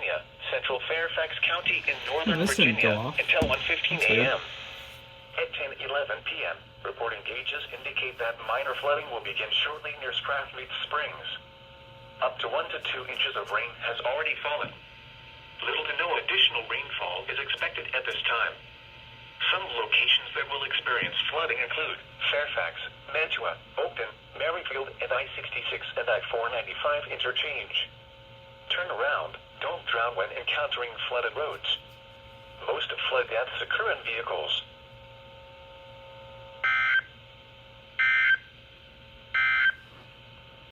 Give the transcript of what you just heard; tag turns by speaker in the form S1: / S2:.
S1: Virginia, central Fairfax County in northern
S2: this didn't go
S1: Virginia
S2: off.
S1: until 1:15
S2: That's weird.
S1: a.m. At 10:11 p.m., reporting gauges indicate that minor flooding will begin shortly near Strathmead Springs. Up to 1 to 2 inches of rain has already fallen. Little to no additional rainfall is expected at this time. Some locations that will experience flooding include Fairfax, Mantua, Oakton, Merrifield, and I-66 and I-495 interchange. Turn around. Don't drown when encountering flooded roads. Most flood deaths occur in vehicles.